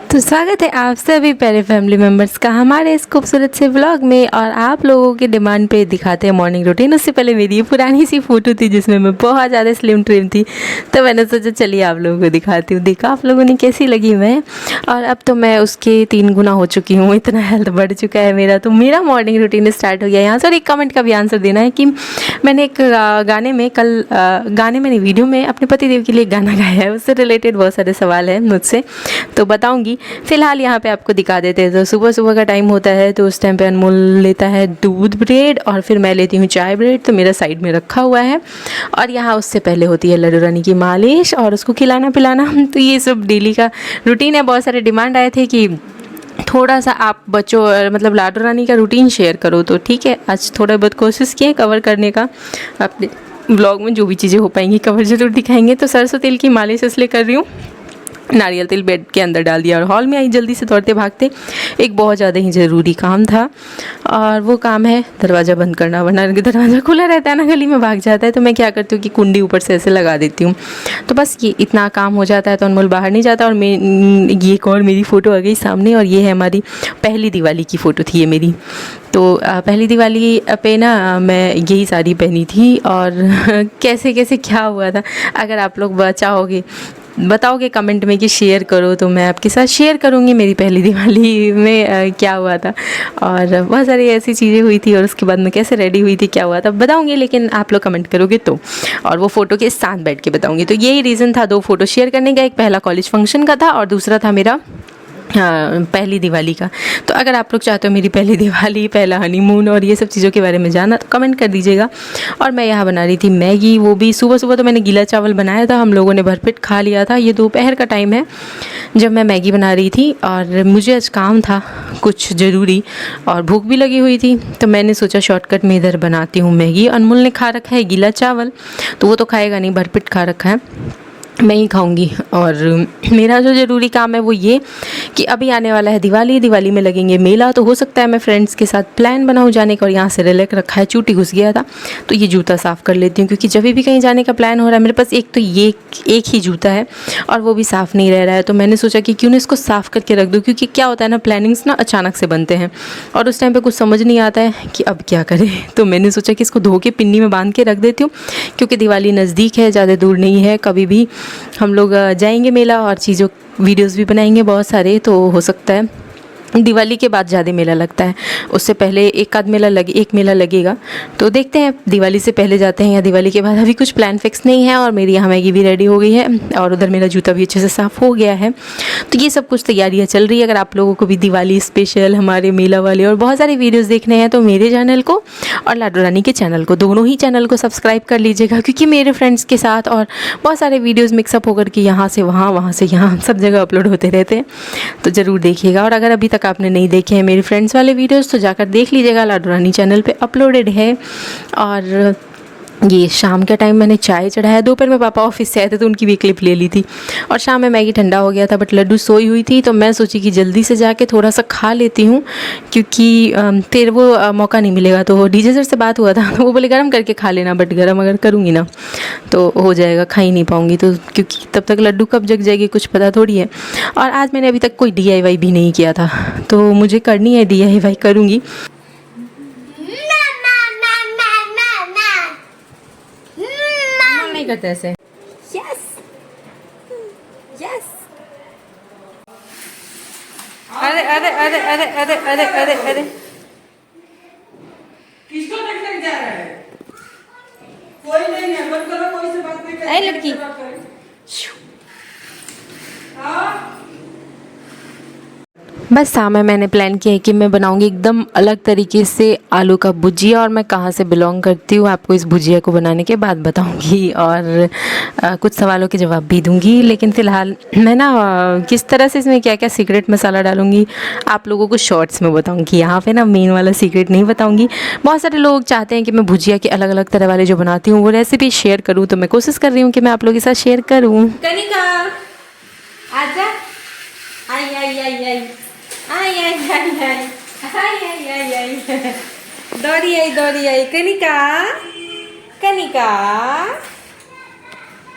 तो स्वागत है आप सभी प्यारे फैमिली मेम्बर्स का हमारे इस खूबसूरत से व्लॉग में। और आप लोगों के डिमांड पे दिखाते हैं मॉर्निंग रूटीन। उससे पहले मेरी ये पुरानी सी फ़ोटो थी जिसमें मैं बहुत ज़्यादा स्लिम ट्रिम थी, तो मैंने सोचा चलिए आप लोगों को दिखाती हूँ। देखा आप लोगों ने कैसी लगी मैं। और अब तो मैं उसके 3 गुना हो चुकी हूँ, इतना हेल्थ बढ़ चुका है मेरा। तो मेरा मॉर्निंग रूटीन स्टार्ट हो गया यहाँ से। और एक कमेंट का भी आंसर देना है कि मैंने एक गाने में गाने में नहीं, वीडियो में अपने पतिदेव के लिए गाना गाया है, उससे रिलेटेड बहुत सारे सवाल हैं मुझसे, तो बताऊंगी। फिलहाल यहाँ पे आपको दिखा देते हैं। तो सुबह सुबह का टाइम होता है, तो उस टाइम पे अनमोल लेता है दूध ब्रेड और फिर मैं लेती हूँ चाय ब्रेड, तो मेरा साइड में रखा हुआ है। और यहाँ उससे पहले होती है लड्डू रानी की मालिश और उसको खिलाना पिलाना। तो ये सब डेली का रूटीन है। बहुत सारे डिमांड आए थे कि थोड़ा सा आप बच्चों मतलब लाडो रानी का रूटीन शेयर करो, तो ठीक है, आज थोड़ा बहुत कोशिश किए कवर करने का। अपने ब्लॉग में जो भी चीज़ें हो पाएंगी कवर जरूर दिखाएंगे। तो सरसों तेल की मालिश इसलिए कर रही हूँ, नारियल तेल बेड के अंदर डाल दिया और हॉल में आई जल्दी से दौड़ते भागते। एक बहुत ज़्यादा ही ज़रूरी काम था और वो काम है दरवाज़ा बंद करना, वरना दरवाज़ा खुला रहता है ना, गली में भाग जाता है। तो मैं क्या करती हूँ कि कुंडी ऊपर से ऐसे लगा देती हूँ, तो बस ये इतना काम हो जाता है, तो अनमोल बाहर नहीं जाता। और मैं ये एक और मेरी फ़ोटो आ गई सामने, और ये है हमारी पहली दिवाली की फ़ोटो थी ये मेरी। तो पहली दिवाली पे ना मैं यही साड़ी पहनी थी। और कैसे कैसे क्या हुआ था, अगर आप लोग चाहोगे बताओगे कमेंट में कि शेयर करो, तो मैं आपके साथ शेयर करूँगी मेरी पहली दिवाली में क्या हुआ था। और बहुत सारी ऐसी चीज़ें हुई थी, और उसके बाद मैं कैसे रेडी हुई थी, क्या हुआ था बताऊँगी, लेकिन आप लोग कमेंट करोगे तो। और वो फ़ोटो के साथ बैठ के बताऊँगी। तो यही रीज़न था 2 फ़ोटो शेयर करने का। एक पहला कॉलेज फंक्शन का था और दूसरा था मेरा पहली दिवाली का। तो अगर आप लोग चाहते हो मेरी पहली दिवाली, पहला हनीमून और ये सब चीज़ों के बारे में जानना, तो कमेंट कर दीजिएगा। और मैं यहाँ बना रही थी मैगी, वो भी सुबह सुबह। तो मैंने गीला चावल बनाया था, हम लोगों ने भरपेट खा लिया था। ये दोपहर का टाइम है जब मैं मैगी बना रही थी, और मुझे आज काम था कुछ ज़रूरी और भूख भी लगी हुई थी। तो मैंने सोचा शॉर्टकट में इधर बनाती हूँ मैगी। अनमोल ने खा रखा है गीला चावल, तो वो तो खाएगा नहीं, भरपेट खा रखा है, मैं ही खाऊंगी। और मेरा जो ज़रूरी काम है वो ये कि अभी आने वाला है दिवाली, दिवाली में लगेंगे मेला। तो हो सकता है मैं फ्रेंड्स के साथ प्लान बनाऊँ जाने का। और यहाँ से रिलैक रखा है, चूटी घुस गया था, तो ये जूता साफ़ कर लेती हूँ, क्योंकि जब भी कहीं जाने का प्लान हो रहा है मेरे पास एक तो ये एक ही जूता है और वो भी साफ़ नहीं रह रहा है। तो मैंने सोचा कि क्यों ना इसको साफ़ करके रख दूँ, क्योंकि क्या होता है ना, प्लानिंग्स ना अचानक से बनते हैं और उस टाइम पर कुछ समझ नहीं आता है कि अब क्या करें। तो मैंने सोचा कि इसको धो के पिन्नी में बांध के रख देती हूँ, क्योंकि दिवाली नज़दीक है, ज़्यादा दूर नहीं है। कभी भी हम लोग जाएंगे मेला और चीज़ों वीडियोस भी बनाएंगे बहुत सारे, तो हो सकता है दिवाली के बाद ज़्यादा मेला लगता है, उससे पहले एक मेला लगेगा। तो देखते हैं दिवाली से पहले जाते हैं या दिवाली के बाद, अभी कुछ प्लान फिक्स नहीं है। और मेरी यहाँ मैगी भी रेडी हो गई है और उधर मेरा जूता भी अच्छे से साफ़ हो गया है। तो ये सब कुछ तैयारियाँ चल रही है। अगर आप लोगों को भी दिवाली स्पेशल, हमारे मेला वाले और बहुत सारे वीडियोज़ देखने हैं, तो मेरे चैनल को और लाडो रानी के चैनल को, दोनों ही चैनल को सब्सक्राइब कर लीजिएगा, क्योंकि मेरे फ्रेंड्स के साथ और बहुत सारे वीडियोज़ मिक्सअप होकर के यहाँ से वहाँ, वहाँ से यहाँ सब जगह अपलोड होते रहते हैं, तो ज़रूर देखिएगा। और अगर अभी तक आपने नहीं देखे हैं मेरे फ्रेंड्स वाले वीडियोस, तो जाकर देख लीजिएगा, लाडो रानी चैनल पे अपलोडेड है। और ये शाम के टाइम मैंने चाय चढ़ाया। दोपहर में पापा ऑफिस से आए थे, तो उनकी भी क्लिप ले ली थी। और शाम में मैगी ठंडा हो गया था, बट लड्डू सोई हुई थी, तो मैं सोची कि जल्दी से जाके थोड़ा सा खा लेती हूँ, क्योंकि फिर वो मौका नहीं मिलेगा। तो डीजे सर से बात हुआ था, तो वो बोले गर्म करके खा लेना, बट गर्म अगर करूँगी ना तो हो जाएगा, खा ही नहीं पाऊँगी। तो क्योंकि तब तक लड्डू कब जग जाएगी कुछ पता थोड़ी है। और आज मैंने अभी तक कोई DIY भी नहीं किया था, तो मुझे करनी है, DIY करूँगी। नहीं करते ऐसे। Yes yes. अरे अरे अरे अरे अरे अरे अरे अरे, किसको तक जा रहा है? कोई नहीं है, मत करो, कोई से बात नहीं करो। ऐ लड़की, हाँ? बस शाम में मैंने प्लान किया है कि मैं बनाऊंगी एकदम अलग तरीके से आलू का भुजिया। और मैं कहाँ से बिलोंग करती हूँ आपको इस भुजिया को बनाने के बाद बताऊंगी, और कुछ सवालों के जवाब भी दूंगी। लेकिन फ़िलहाल मैं ना किस तरह से इसमें क्या क्या सीक्रेट मसाला डालूंगी आप लोगों को शॉर्ट्स में बताऊंगी। यहाँ पे ना मेन वाला सीक्रेट नहीं बताऊंगी। बहुत सारे लोग चाहते हैं कि मैं भुजिया के अलग अलग तरह वाले जो बनाती हूँ वो रेसिपी शेयर करूँ, तो मैं कोशिश कर रही हूँ कि मैं आप लोगों के साथ शेयर करूँ। कनिका आजा, आई आई आई आई आई आई आई आई आई आई आई, दौड़ी आई कनिका, कनिका,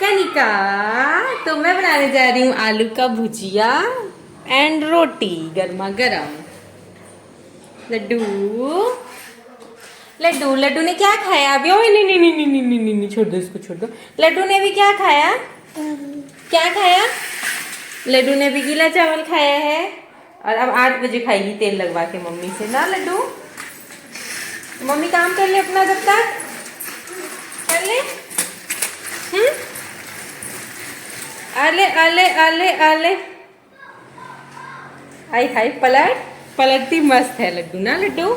कनिका। तो मैं बनाने जा रही हूँ आलू का भुजिया। एंड रोटी गर्मा गर्म। लड्डू लड्डू लड्डू ने क्या खाया अभी? ओए नहीं नहीं नहीं नहीं नहीं नहीं नहीं नहीं, छोड़ दो इसको, छोड़ दो। लड्डू ने भी क्या खाया? क्या खाया? लड्डू ने भी गीला चावल खाया है और अब 8 बजे खाएगी तेल लगवा के मम्मी से ना लड्डू। मम्मी काम कर ले अपना जब तक, कर ले। आले आले आले आले, आई हाई पलट, पलटती मस्त है लड्डू ना लड्डू।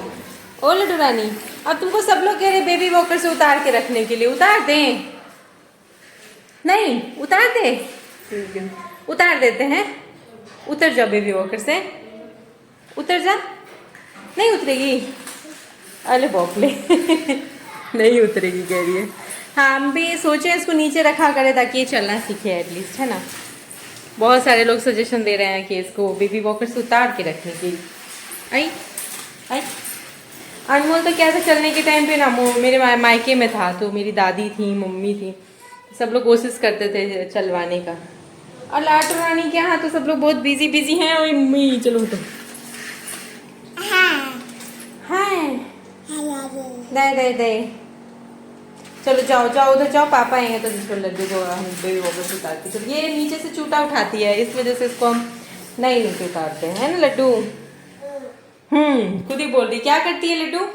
ओ लड्डू रानी, अब तुमको सब लोग कह रहे बेबी वॉकर से उतार के रखने के लिए, उतार दें? नहीं उतार दे, उतार देते हैं। उतर जाओ बेबी वॉकर से, उतर जा। नहीं उतरेगी? अरे बॉकले नहीं उतरेगी कह रही है। हाँ हम भी सोचे इसको नीचे रखा करें ताकि ये चलना सीखे एटलीस्ट, है ना। बहुत सारे लोग सजेशन दे रहे हैं कि इसको बेबी वॉकर से उतार के रखने की। आई आई अनमोल तो क्या था चलने के टाइम पे ना, मेरे मायके में था तो मेरी दादी थी, मम्मी थी, सब लोग कोशिश करते थे चलवाने का। और लाटू रानी के यहाँ तो सब लोग बहुत बिजी बिजी हैं। ओए मम्मी चलो तो दे दे दे, चलो जाओ जाओ उधर जाओ, पापा आएंगे तो जिसको लड्डू को हम बेबी वॉकर से उतारते। तो ये नीचे से चूटा उठाती है, इस वजह से इसको हम नहीं नीचे उतारते हैं ना लड्डू। खुद ही बोल रही क्या करती है लड्डू?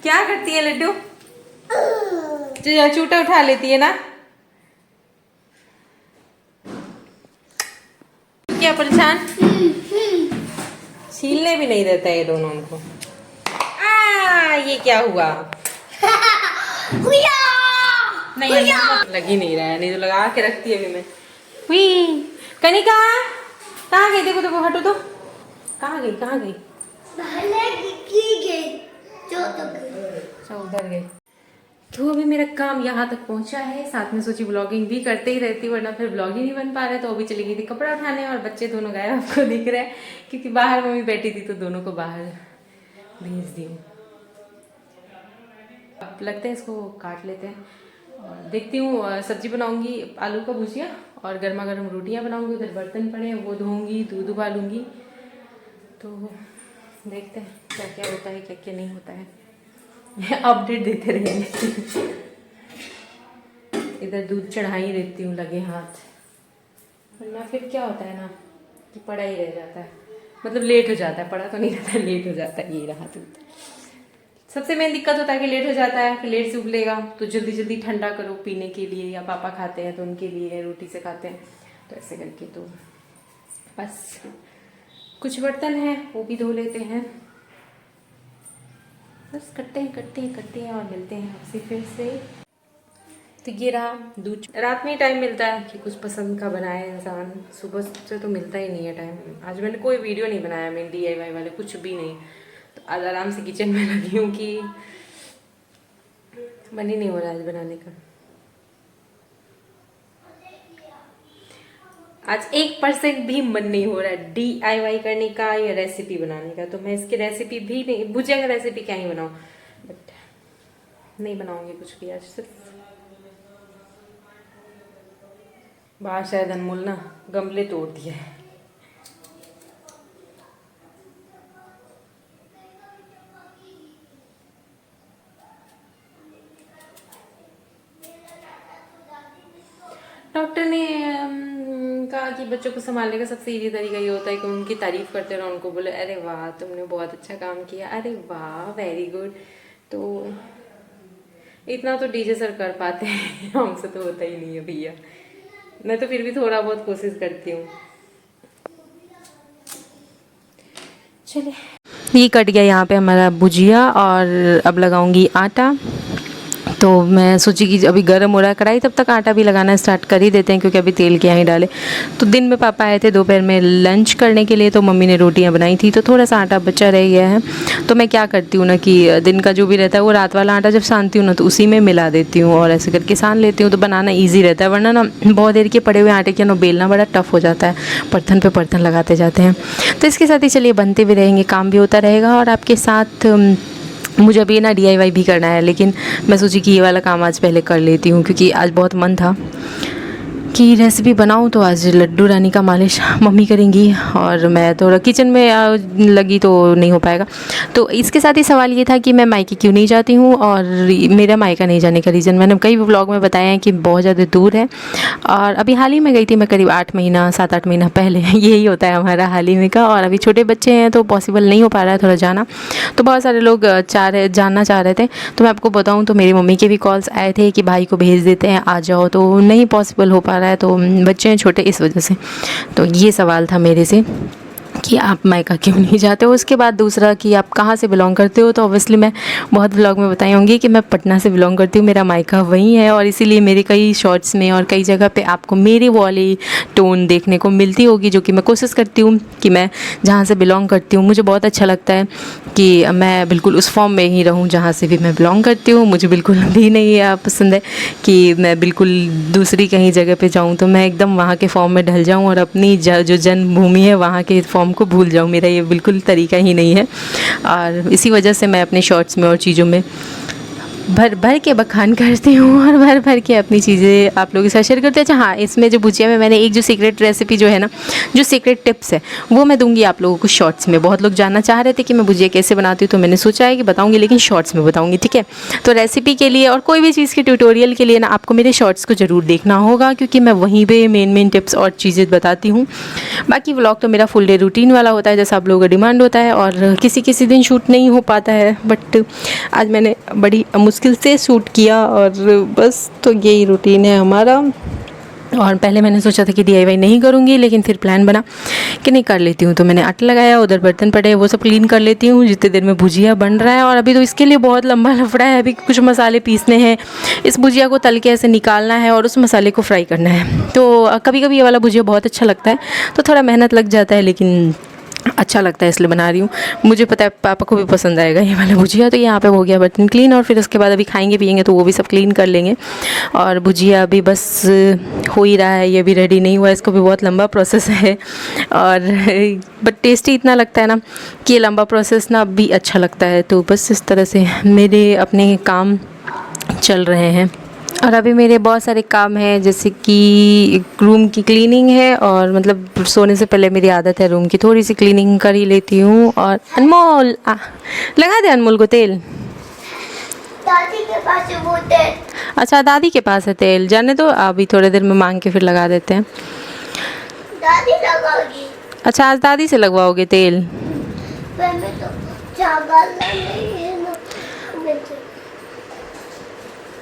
क्या करती है लड्डू? चूटा उठा लेती है ना। क्या परेशान, छीलने भी नहीं देता ये दोनों हमको। ये क्या हुआ? नहीं लग ही नहीं रहा है, नहीं तो लगा के रखती है अभी मैं। हुई कनिका कहाँ गई? देखो देखो, हटो तो, कहाँ गई? कहाँ गई? अच्छा उधर गई। तो अभी मेरा काम यहाँ तक पहुँचा है, साथ में सोची ब्लॉगिंग भी करते ही रहती, वरना फिर ब्लॉग ही नहीं बन पा रहा है। तो अभी चली गई थी कपड़ा उठाने और बच्चे दोनों गायब आपको दिख रहे हैं, क्योंकि बाहर मम्मी बैठी थी तो दोनों को बाहर भेज दी। अब लगता है इसको काट लेते हैं और देखती हूँ। सब्जी बनाऊंगी आलू का भुजिया और गर्मा गर्म रोटियाँ बनाऊंगी। उधर बर्तन पड़े हैं वो धोऊंगी, दूध उबालूंगी। तो देखते हैं क्या क्या होता है, क्या क्या नहीं होता है, अपडेट देते रहेंगे। इधर दूध चढ़ा ही रहती हूँ लगे हाथ, वरना फिर क्या होता है ना कि पड़ा ही रह जाता है, मतलब लेट हो जाता है। पड़ा तो नहीं रहता, लेट हो जाता है। ये रहा दूध। सबसे मेन दिक्कत होता है कि लेट हो जाता है, फिर लेट से उबलेगा तो जल्दी जल्दी ठंडा करो पीने के लिए, या पापा खाते हैं तो उनके लिए, रोटी से खाते हैं तो ऐसे करके। तो बस कुछ बर्तन हैं वो भी धो लेते हैं। बस करते हैं और मिलते हैं आपसे फिर से। तो ये रहा दूध। रात में ही टाइम मिलता है कि कुछ पसंद का बनाए इंसान, सुबह से तो मिलता ही नहीं है टाइम। आज मैंने कोई वीडियो नहीं बनाया, मैं DIY वाले कुछ भी नहीं। तो आज आराम से किचन में लगी हूँ कि मन ही नहीं हो रहा आज बनाने का। आज 1% भी मन नहीं हो रहा है DIY करने का या रेसिपी बनाने का। तो मैं इसकी रेसिपी भी नहीं, भुजिया का रेसिपी क्या ही बनाऊँ, बट नहीं बनाऊंगी कुछ भी आज। सिर्फ बाहर शायद अनमोल ना गमले तोड़ दिए हैं। डॉक्टर ने कहा कि बच्चों को संभालने का सबसे इजी तरीका ये होता है कि उनकी तारीफ करते रहो, उनको बोले अरे वाह तुमने बहुत अच्छा काम किया, अरे वाह वेरी गुड। तो इतना तो डीजे सर कर पाते हैं, हमसे तो होता ही नहीं है भैया। मैं तो फिर भी थोड़ा बहुत कोशिश करती हूँ। चलिए ये कट गया यहाँ पे हमारा भुजिया और अब लगाऊंगी आटा। तो मैं सोची कि अभी गर्म हो रहा है कढ़ाई, तब तक आटा भी लगाना स्टार्ट कर ही देते हैं क्योंकि अभी तेल क्या ही डाले। तो दिन में पापा आए थे दोपहर में लंच करने के लिए, तो मम्मी ने रोटियां बनाई थी, तो थोड़ा सा आटा बचा रह गया है। तो मैं क्या करती हूँ ना कि दिन का जो भी रहता है वो रात वाला आटा जब सानती हूँ ना तो उसी में मिला देती हूँ और ऐसे करके सान लेती हूँ, तो बनाना ईजी रहता है। वरना ना बहुत देर के पड़े हुए आटे के ना बेलना बड़ा टफ हो जाता है, बर्तन पे बर्तन लगाते जाते हैं। तो इसके साथ ही चलिए बनते भी रहेंगे, काम भी होता रहेगा और आपके साथ मुझे अभी ना DIY भी करना है, लेकिन मैं सोची कि ये वाला काम आज पहले कर लेती हूँ क्योंकि आज बहुत मन था। की रेसिपी बनाऊं तो आज लड्डू रानी का मालिश मम्मी करेंगी और मैं थोड़ा किचन में लगी तो नहीं हो पाएगा। तो इसके साथ ही सवाल ये था कि मैं मायके क्यों नहीं जाती हूँ, और मेरा मायका नहीं जाने का रीज़न मैंने कई व्लॉग में बताया है कि बहुत ज़्यादा दूर है। और अभी हाल ही में गई थी मैं, करीब 7-8 महीना पहले यही होता है हमारा हाल ही में का। और अभी छोटे बच्चे हैं तो पॉसिबल नहीं हो पा रहा है थोड़ा जाना। तो बहुत सारे लोग जानना चाह रहे थे, तो मैं आपको बताऊँ तो मेरी मम्मी के भी कॉल्स आए थे कि भाई को भेज देते हैं आ जाओ, तो नहीं पॉसिबल हो पा रहा है, तो बच्चे हैं छोटे इस वजह से। तो ये सवाल था मेरे से कि आप मायका क्यों नहीं जाते हो। उसके बाद दूसरा कि आप कहाँ से बिलोंग करते हो, तो ऑब्वियसली मैं बहुत व्लॉग में बताई होंगी कि मैं पटना से बिलोंग करती हूँ, मेरा मायका वहीं है। और इसीलिए मेरे कई शॉर्ट्स में और कई जगह पे आपको मेरी वाली टोन देखने को मिलती होगी, जो कि मैं कोशिश करती हूँ कि मैं जहाँ से बिलोंग करती हूँ, मुझे बहुत अच्छा लगता है कि मैं बिल्कुल उस फॉर्म में ही रहूँ जहाँ से भी मैं बिलोंग करती हूँ। मुझे बिल्कुल भी नहीं पसंद है कि मैं बिल्कुल दूसरी कहीं जगह पे जाऊँ, तो मैं एकदम वहाँ के फॉर्म में ढल जाऊँ और अपनी जो जन्मभूमि है वहाँ के फॉर्म को भूल जाऊँ। मेरा ये बिल्कुल तरीका ही नहीं है, और इसी वजह से मैं अपने शॉर्ट्स में और चीज़ों में भर भर के बखान करती हूँ और भर भर के अपनी चीज़ें आप लोगों के साथ शेयर करती हूँ। अच्छा हाँ, इसमें जो भुजिया में मैंने एक जो सीक्रेट रेसिपी जो है ना, जो सीक्रेट टिप्स है वो मैं दूंगी आप लोगों को शॉर्ट्स में। बहुत लोग जानना चाह रहे थे कि मैं भुजिया कैसे बनाती हूँ, तो मैंने सोचा है कि बताऊँगी, लेकिन शॉर्ट्स में बताऊँगी, ठीक है। तो रेसिपी के लिए और कोई भी चीज़ के ट्यूटोरियल के लिए ना आपको मेरे शॉर्ट्स को ज़रूर देखना होगा, क्योंकि मैं वहीं पर मेन टिप्स और चीज़ें बताती हूँ। बाकी व्लॉग तो मेरा फुल डे रूटीन वाला होता है, जैसा आप लोगों का डिमांड होता है, और किसी दिन शूट नहीं हो पाता है, बट आज मैंने बड़ी मुश्किल से शूट किया और बस। तो यही रूटीन है हमारा। और पहले मैंने सोचा था कि DIY नहीं करूँगी, लेकिन फिर प्लान बना कि नहीं कर लेती हूँ, तो मैंने आटा लगाया, उधर बर्तन पड़े वो सब क्लीन कर लेती हूँ जितने देर में भुजिया बन रहा है। और अभी तो इसके लिए बहुत लंबा लफड़ा है, अभी कुछ मसाले पीसने हैं, इस भुजिया को तल के ऐसे निकालना है और उस मसाले को फ्राई करना है। तो कभी कभी ये वाला भुजिया बहुत अच्छा लगता है, तो थोड़ा मेहनत लग जाता है, लेकिन अच्छा लगता है इसलिए बना रही हूँ। मुझे पता है पापा को भी पसंद आएगा ये वाला भुजिया। तो यहाँ पे हो गया बर्तन क्लीन, और फिर उसके बाद अभी खाएंगे पिएंगे तो वो भी सब क्लीन कर लेंगे। और भुजिया अभी बस हो ही रहा है, ये भी रेडी नहीं हुआ, इसको भी बहुत लंबा प्रोसेस है। और बट टेस्टी इतना लगता है ना कि ये लंबा प्रोसेस ना भी अच्छा लगता है। तो बस इस तरह से मेरे अपने काम चल रहे हैं। और अभी मेरे बहुत सारे काम हैं, जैसे कि रूम की क्लीनिंग है, और मतलब सोने से पहले मेरी आदत है रूम की थोड़ी सी क्लीनिंग कर ही लेती हूँ। और अनमोल लगा दे अनमोल को तेल। दादी के पास है वो तेल। अच्छा दादी के पास है तेल, जाने दो, अभी थोड़ी देर में मांग के फिर लगा देते हैं। दादी लगाओगी। अच्छा आज दादी से लगवाओगे तेल? पहले तो चावल नहीं है ना।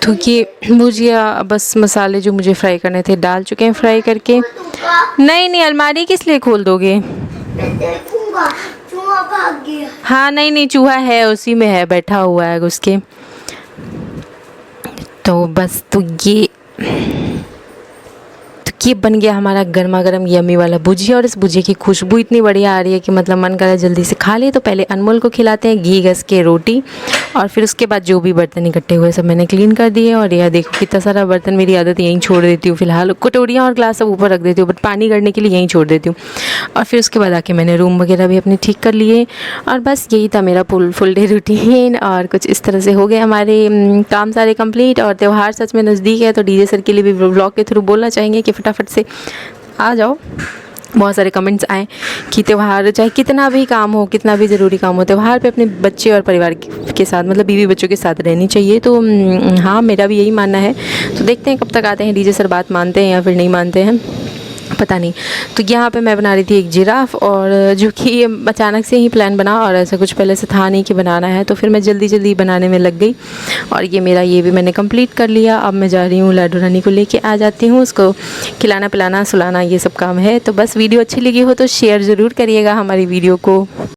तो ये भुजिया बस मसाले जो मुझे फ्राई करने थे डाल चुके हैं फ्राई करके। नहीं अलमारी किस लिए खोल दोगे? मैं देखूंगा, चूहा भाग गया। हाँ नहीं चूहा है, उसी में है, बैठा हुआ है उसके। तो बस तो ये बन गया हमारा गर्मा गर्म यम्मी वाला भुजिया। और इस भुजिया की खुशबू इतनी बढ़िया आ रही है कि मतलब मन कर रहा है जल्दी से खा ले। तो पहले अनमोल को खिलाते हैं घी घस के रोटी, और फिर उसके बाद जो भी बर्तन इकट्ठे हुए सब मैंने क्लीन कर दिए। और यह देखो कितना सारा बर्तन, मेरी आदत यहीं छोड़ देती हूँ फिलहाल, कटोरियाँ और ग्लास सब ऊपर रख देती हूँ, बट पानी करने के लिए यहीं छोड़ देती हूँ। और फिर उसके बाद आके मैंने रूम वगैरह भी अपने ठीक कर लिए। और बस यही था मेरा फुल डे रूटीन। और कुछ इस तरह से हो गए हमारे काम सारे कंप्लीट। और त्यौहार सच में नज़दीक है, तो DJ सर के लिए भी व्लॉग के थ्रू बोलना चाहेंगे कि फटाफट से आ जाओ। बहुत सारे कमेंट्स आए कि त्यौहार चाहे कितना भी काम हो, कितना भी ज़रूरी काम हो, त्यौहार पे अपने बच्चे और परिवार के साथ, मतलब बीवी बच्चों के साथ रहनी चाहिए। तो हाँ, मेरा भी यही मानना है। तो देखते हैं कब तक आते हैं DJ सर, बात मानते हैं या फिर नहीं मानते हैं, पता नहीं। तो यहाँ पे मैं बना रही थी एक जिराफ, और जो कि ये अचानक से ही प्लान बना, और ऐसा कुछ पहले से था नहीं कि बनाना है, तो फिर मैं जल्दी बनाने में लग गई। और ये भी मैंने कंप्लीट कर लिया। अब मैं जा रही हूँ लाडू रानी को लेके आ जाती हूँ, उसको खिलाना पिलाना सुलाना ये सब काम है। तो बस वीडियो अच्छी लगी हो तो शेयर ज़रूर करिएगा हमारी वीडियो को।